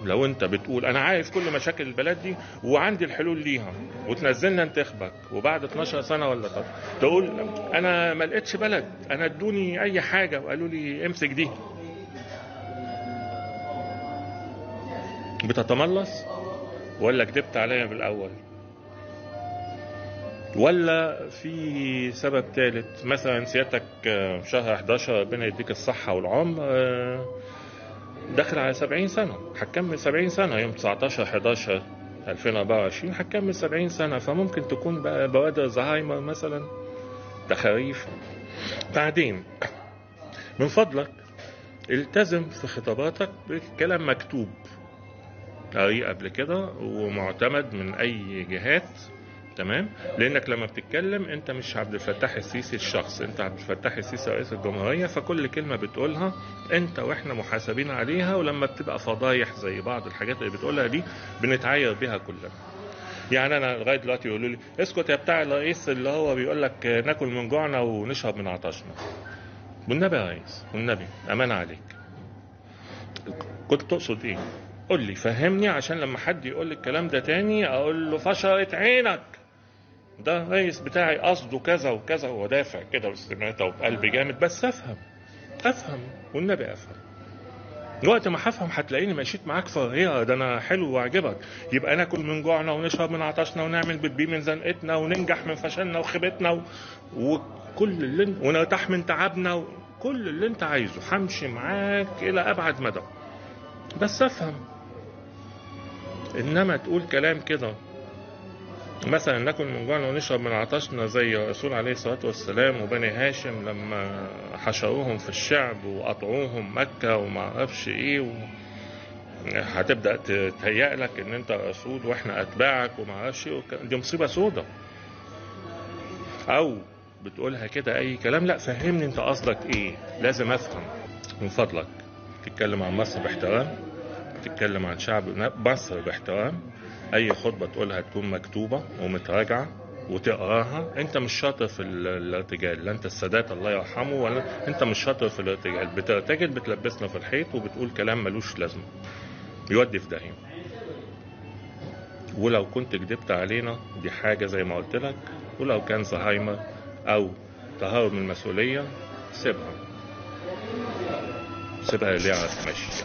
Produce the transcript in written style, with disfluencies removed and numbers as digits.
لو انت بتقول انا عارف كل مشاكل البلد دي وعندي الحلول ليها، وتنزلنا انتخبك وبعد 12 سنه ولا تقول انا ما لقيتش بلد، انا ادوني اي حاجه وقالوا لي امسك دي، بتتملص ولا كدبت عليا بالاول؟ ولا في سبب ثالث؟ مثلا سيادتك شهر 11 ربنا يديك الصحة والعمر داخل على 70 سنة، هتكمل 70 سنة يوم 19/11/2024 هتكمل 70 سنة، فممكن تكون بقى بوادر زهايمر مثلا، ده خريف. بعدين من فضلك التزم في خطاباتك بكلام مكتوب قريه قبل كده ومعتمد من اي جهات، تمام؟ لانك لما بتتكلم انت مش عبد الفتاح السيسي الشخص، انت عبد الفتاح السيسي رئيس الجمهورية، فكل كلمة بتقولها انت واحنا محاسبين عليها، ولما بتبقى فضايح زي بعض الحاجات اللي بتقولها دي بنتعاير بيها كلنا. يعني انا لغايه دلوقتي يقولوا لي اسكت يا بتاع الرئيس اللي هو بيقول لك ناكل من جوعنا ونشرب من عطشنا. والنبي يا ريس، والنبي امان عليك، كنت تقصد ايه؟ قول لي فهمني، عشان لما حد يقول لي الكلام ده تاني اقول له فشرت عينك، ده الرئيس بتاعي قصده كذا وكذا، ودافع كده واستماتة وبقلب جامد، بس افهم والنبي افهم. وقت ما هفهم هتلاقيني مشيت معاك فريرة، ده انا حلو واعجبك، يبقى ناكل من جوعنا ونشرب من عطشنا ونعمل بتبي من زنقتنا وننجح من فشلنا وخيبتنا وكل اللي ونرتاح من تعبنا وكل اللي انت عايزه، همشي معاك الى ابعد مدى، بس افهم. انما تقول كلام كده مثلا ناكل من جوعنا ونشرب من عطشنا زي الرسول عليه الصلاة والسلام وبني هاشم لما حشروهم في الشعب وقطعوهم مكة وما اعرفش ايه هتبدأ تتهيأ لك ان انت رسول واحنا اتباعك وما اعرفش ايه، دي مصيبة سودة. او بتقولها كده اي كلام، لا فهمني انت قصدك ايه، لازم افهم من فضلك. تتكلم عن مصر باحترام، تتكلم عن شعب مصر باحترام، اي خطبة تقولها تكون مكتوبة ومتراجعة وتقراها. انت مش شاطر في الارتجال، لا انت السادات الله يرحمه، ولا انت مش شاطر في الارتجال، بترتجل بتلبسنا في الحيط وبتقول كلام ملوش لازمة يودي في داهية. ولو كنت كدبت علينا دي حاجة زي ما قلت لك، ولو كان زهايمر او تهرب من المسؤولية سيبها اللي يعرف ماشي.